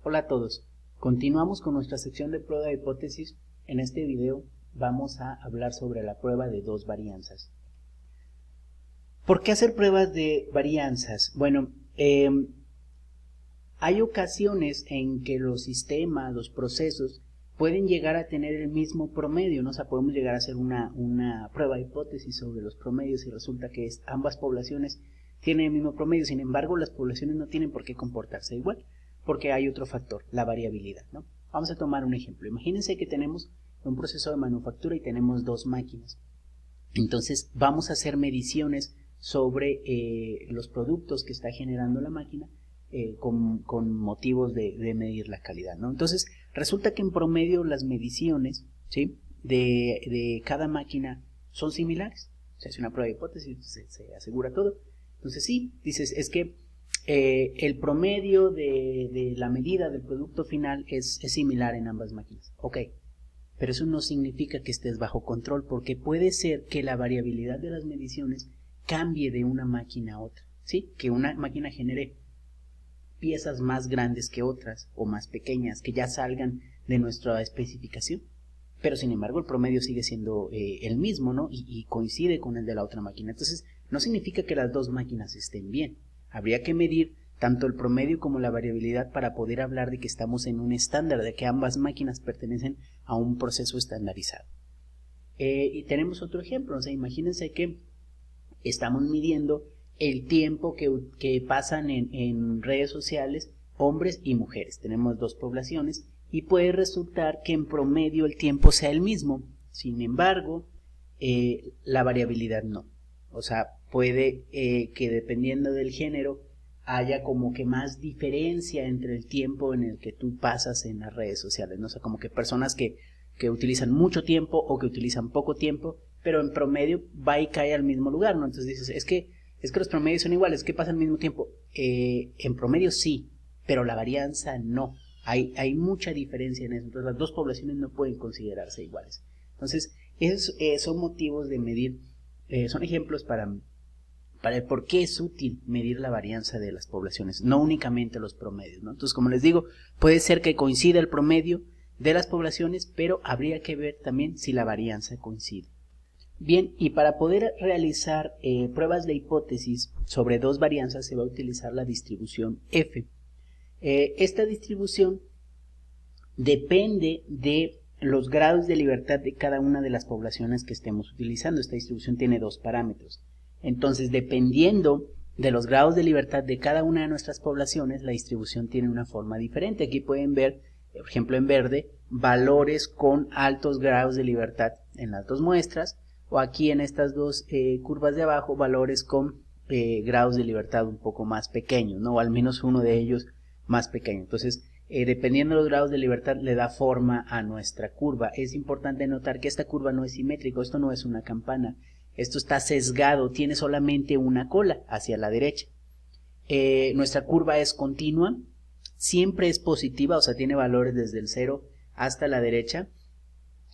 Hola a todos, continuamos con nuestra sección de prueba de hipótesis. En este video vamos a hablar sobre la prueba de dos varianzas. ¿Por qué hacer pruebas de varianzas? Bueno, hay ocasiones en que los sistemas, los procesos, pueden llegar a tener el mismo promedio, ¿no? O sea, podemos llegar a hacer una prueba de hipótesis sobre los promedios y resulta que ambas poblaciones tienen el mismo promedio. Sin embargo, las poblaciones no tienen por qué comportarse igual, porque hay otro factor, la variabilidad, ¿no? Vamos a tomar un ejemplo. Imagínense que tenemos un proceso de manufactura y tenemos dos máquinas. Entonces, vamos a hacer mediciones sobre los productos que está generando la máquina con motivos de medir la calidad, ¿no? Entonces, resulta que en promedio las mediciones, ¿sí?, de cada máquina son similares. Se hace una prueba de hipótesis, se asegura todo. Entonces, sí, dices, es que el promedio de la medida del producto final es similar en ambas máquinas. Ok, pero eso no significa que estés bajo control, porque puede ser que la variabilidad de las mediciones cambie de una máquina a otra, ¿sí? Que una máquina genere piezas más grandes que otras o más pequeñas que ya salgan de nuestra especificación, pero sin embargo el promedio sigue siendo el mismo, ¿no? Y coincide con el de la otra máquina. Entonces no significa que las dos máquinas estén bien. Habría que medir tanto el promedio como la variabilidad para poder hablar de que estamos en un estándar, de que ambas máquinas pertenecen a un proceso estandarizado. Y tenemos otro ejemplo, o sea, imagínense que estamos midiendo el tiempo que pasan en redes sociales hombres y mujeres. Tenemos dos poblaciones y puede resultar que en promedio el tiempo sea el mismo. Sin embargo, la variabilidad no. O sea, puede que dependiendo del género haya como que más diferencia entre el tiempo en el que tú pasas en las redes sociales, ¿no? O sea, como que personas que utilizan mucho tiempo o que utilizan poco tiempo, pero en promedio va y cae al mismo lugar, ¿no? Entonces dices, es que los promedios son iguales, ¿qué pasa al mismo tiempo? En promedio sí, pero la varianza no. Hay mucha diferencia en eso. Entonces las dos poblaciones no pueden considerarse iguales. Entonces, esos son motivos de medir, son ejemplos para el por qué es útil medir la varianza de las poblaciones, no únicamente los promedios, ¿no? Entonces, como les digo, puede ser que coincida el promedio de las poblaciones, pero habría que ver también si la varianza coincide. Bien, y para poder realizar pruebas de hipótesis sobre dos varianzas se va a utilizar la distribución F. Esta distribución depende de los grados de libertad de cada una de las poblaciones que estemos utilizando. Esta distribución tiene dos parámetros. Entonces, dependiendo de los grados de libertad de cada una de nuestras poblaciones, la distribución tiene una forma diferente. Aquí pueden ver, por ejemplo, en verde, valores con altos grados de libertad en las dos muestras, o aquí en estas dos curvas de abajo, valores con grados de libertad un poco más pequeños, ¿no? O al menos uno de ellos más pequeño. Entonces, dependiendo de los grados de libertad, le da forma a nuestra curva. Es importante notar que esta curva no es simétrica, esto no es una campana. Esto está sesgado, tiene solamente una cola hacia la derecha. Nuestra curva es continua, siempre es positiva, o sea, tiene valores desde el 0 hasta la derecha,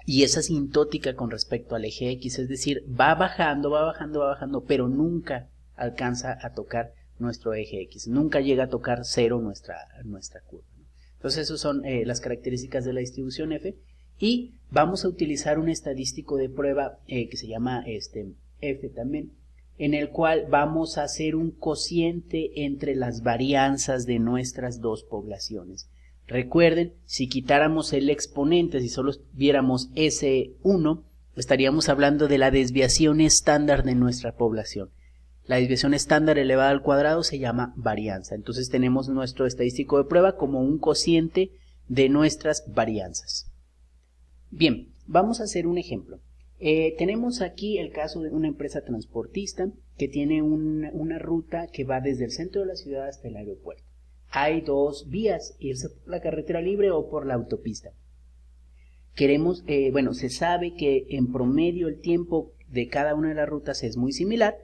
y es asintótica con respecto al eje X, es decir, va bajando, va bajando, va bajando, pero nunca alcanza a tocar nuestro eje X, nunca llega a tocar 0 nuestra curva, ¿no? Entonces, esas son las características de la distribución F. Y vamos a utilizar un estadístico de prueba que se llama F también, en el cual vamos a hacer un cociente entre las varianzas de nuestras dos poblaciones. Recuerden, si quitáramos el exponente, si solo viéramos S1, estaríamos hablando de la desviación estándar de nuestra población. La desviación estándar elevada al cuadrado se llama varianza. Entonces tenemos nuestro estadístico de prueba como un cociente de nuestras varianzas. Bien, vamos a hacer un ejemplo. Tenemos aquí el caso de una empresa transportista que tiene una ruta que va desde el centro de la ciudad hasta el aeropuerto. Hay dos vías, irse por la carretera libre o por la autopista. Se sabe que en promedio el tiempo de cada una de las rutas es muy similar,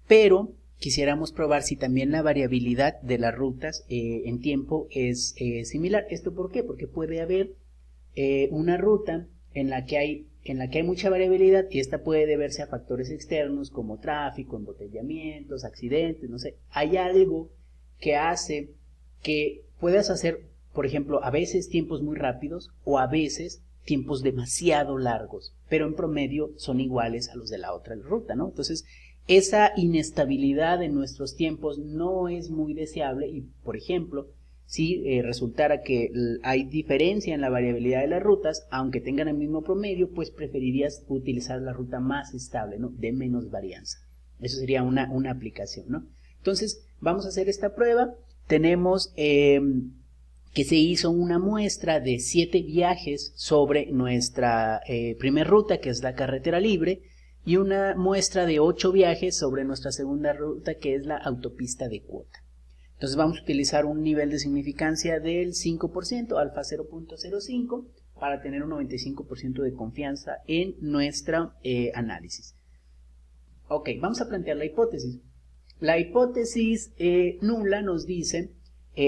pero quisiéramos probar si también la variabilidad de las rutas en tiempo es similar. ¿Esto por qué? Porque puede haber una ruta en la que hay mucha variabilidad y esta puede deberse a factores externos como tráfico, embotellamientos, accidentes, no sé. Hay algo que hace que puedas hacer por ejemplo, a veces tiempos muy rápidos o a veces tiempos demasiado largos, pero en promedio son iguales a los de la otra ruta, ¿no? Entonces, esa inestabilidad en nuestros tiempos no es muy deseable y, por ejemplo, si resultara que hay diferencia en la variabilidad de las rutas, aunque tengan el mismo promedio, pues preferirías utilizar la ruta más estable, ¿no? De menos varianza. Eso sería una aplicación, ¿no? Entonces, vamos a hacer esta prueba. Tenemos que se hizo una muestra de 7 viajes sobre nuestra primer ruta, que es la carretera libre, y una muestra de 8 viajes sobre nuestra segunda ruta, que es la autopista de cuota. Entonces vamos a utilizar un nivel de significancia del 5%, alfa 0.05, para tener un 95% de confianza en nuestro análisis. Ok, vamos a plantear la hipótesis. La hipótesis nula nos dice,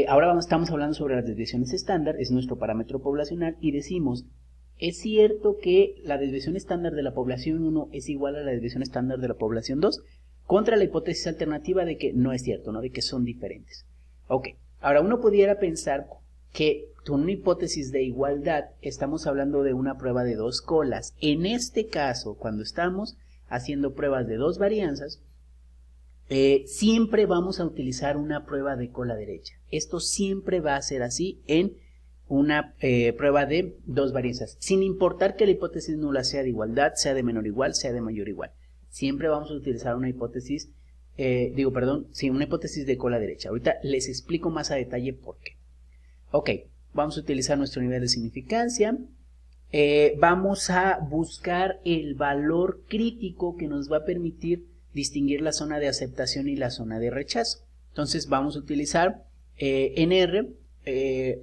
ahora estamos hablando sobre las desviaciones estándar, es nuestro parámetro poblacional, y decimos, es cierto que la desviación estándar de la población 1 es igual a la desviación estándar de la población 2, contra la hipótesis alternativa de que no es cierto, ¿no? De que son diferentes. Ok, ahora uno pudiera pensar que con una hipótesis de igualdad estamos hablando de una prueba de 2 colas. En este caso, cuando estamos haciendo pruebas de 2 varianzas, siempre vamos a utilizar una prueba de cola derecha. Esto siempre va a ser así en una prueba de 2 varianzas, sin importar que la hipótesis nula sea de igualdad, sea de menor igual, sea de mayor igual. Siempre vamos a utilizar una hipótesis, una hipótesis de cola derecha. Ahorita les explico más a detalle por qué. Ok, vamos a utilizar nuestro nivel de significancia. Vamos a buscar el valor crítico que nos va a permitir distinguir la zona de aceptación y la zona de rechazo. Entonces vamos a utilizar en R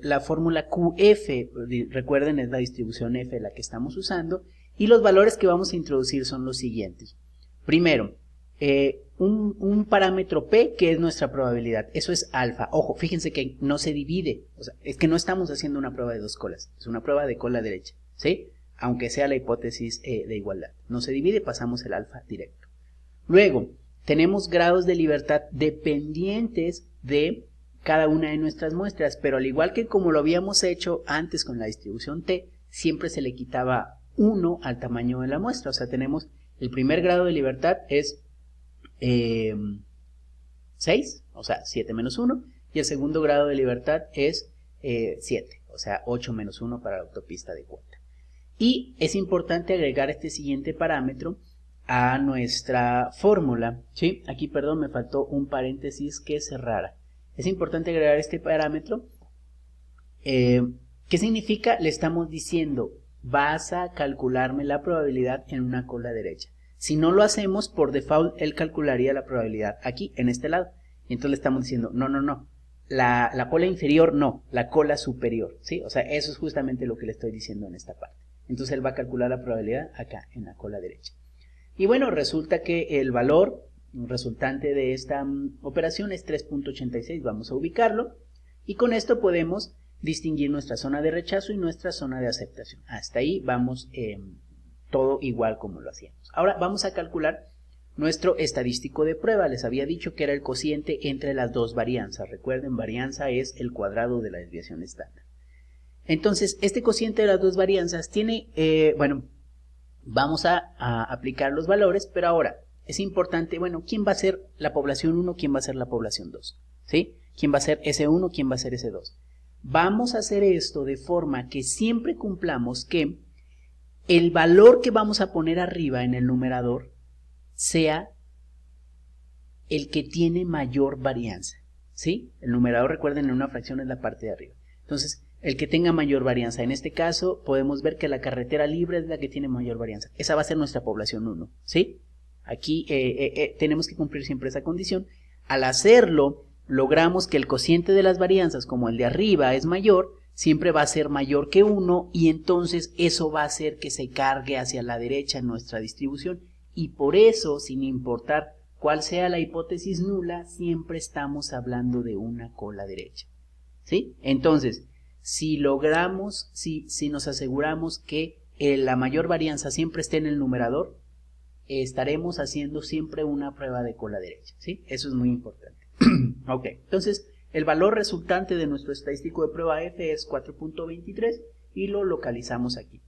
la fórmula QF, recuerden es la distribución F la que estamos usando, y los valores que vamos a introducir son los siguientes. Primero, un parámetro P que es nuestra probabilidad, eso es alfa. Ojo, fíjense que no se divide, o sea, es que no estamos haciendo una prueba de 2 colas, es una prueba de cola derecha, ¿sí? Aunque sea la hipótesis de igualdad. No se divide, pasamos el alfa directo. Luego, tenemos grados de libertad dependientes de cada una de nuestras muestras, pero al igual que como lo habíamos hecho antes con la distribución T, siempre se le quitaba 1 al tamaño de la muestra. O sea, tenemos el primer grado de libertad es 6, o sea, 7 menos 1, y el segundo grado de libertad es 7, o sea, 8 menos 1 para la autopista de cuota. Y es importante agregar este siguiente parámetro a nuestra fórmula, ¿sí? Aquí, perdón, me faltó un paréntesis que cerrara. Es importante agregar este parámetro. ¿Qué significa? Le estamos diciendo, vas a calcularme la probabilidad en una cola derecha. Si no lo hacemos, por default, él calcularía la probabilidad aquí, en este lado. Y entonces le estamos diciendo, no. La cola inferior no, la cola superior, ¿sí? O sea, eso es justamente lo que le estoy diciendo en esta parte. Entonces él va a calcular la probabilidad acá, en la cola derecha. Y bueno, resulta que el valor resultante de esta operación es 3.86, vamos a ubicarlo. Y con esto podemos distinguir nuestra zona de rechazo y nuestra zona de aceptación. Hasta ahí vamos todo igual como lo hacíamos. Ahora vamos a calcular nuestro estadístico de prueba. Les había dicho que era el cociente entre las 2 varianzas. Recuerden, varianza es el cuadrado de la desviación estándar. Entonces, este cociente de las 2 varianzas tiene, vamos a aplicar los valores, pero ahora es importante, ¿quién va a ser la población 1? ¿Quién va a ser la población 2? ¿Sí? ¿Quién va a ser S1? ¿Quién va a ser S2? Vamos a hacer esto de forma que siempre cumplamos que el valor que vamos a poner arriba en el numerador sea el que tiene mayor varianza, ¿sí? El numerador, recuerden, en una fracción es la parte de arriba. Entonces, el que tenga mayor varianza. En este caso, podemos ver que la carretera libre es la que tiene mayor varianza. Esa va a ser nuestra población 1, ¿sí? Aquí tenemos que cumplir siempre esa condición. Al hacerlo, logramos que el cociente de las varianzas, como el de arriba es mayor, siempre va a ser mayor que 1 y entonces eso va a hacer que se cargue hacia la derecha en nuestra distribución y por eso, sin importar cuál sea la hipótesis nula, siempre estamos hablando de una cola derecha, ¿sí? Entonces, si logramos, si nos aseguramos que la mayor varianza siempre esté en el numerador, estaremos haciendo siempre una prueba de cola derecha, ¿sí? Eso es muy importante. Ok, entonces El valor resultante de nuestro estadístico de prueba F es 4.23 y lo localizamos aquí.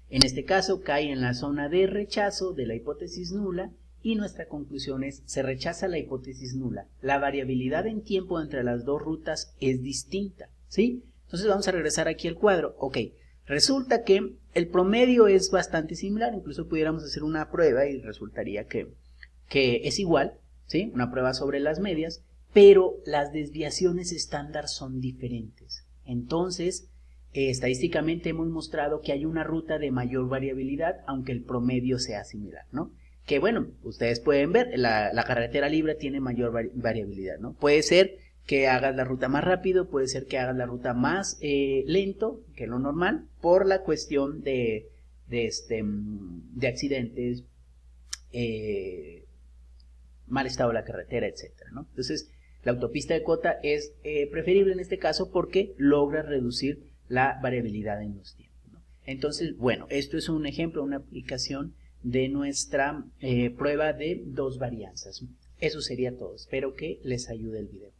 En este caso cae en la zona de rechazo de la hipótesis nula y nuestra conclusión es: se rechaza la hipótesis nula. La variabilidad en tiempo entre las dos rutas es distinta, ¿sí? Entonces vamos a regresar aquí al cuadro. Ok, resulta que el promedio es bastante similar, incluso pudiéramos hacer una prueba y resultaría que es igual, ¿sí? Una prueba sobre las medias, pero las desviaciones estándar son diferentes. Entonces, estadísticamente hemos mostrado que hay una ruta de mayor variabilidad, aunque el promedio sea similar, ¿no? Que bueno, ustedes pueden ver, la carretera libre tiene mayor variabilidad, ¿no? Puede ser que hagas la ruta más rápido, puede ser que hagas la ruta más lento que lo normal, por la cuestión de accidentes, mal estado de la carretera, etcétera, ¿no? Entonces, la autopista de cota es preferible en este caso porque logra reducir la variabilidad en los tiempos, ¿no? Entonces, bueno, esto es un ejemplo, una aplicación de nuestra prueba de dos varianzas. Eso sería todo. Espero que les ayude el video.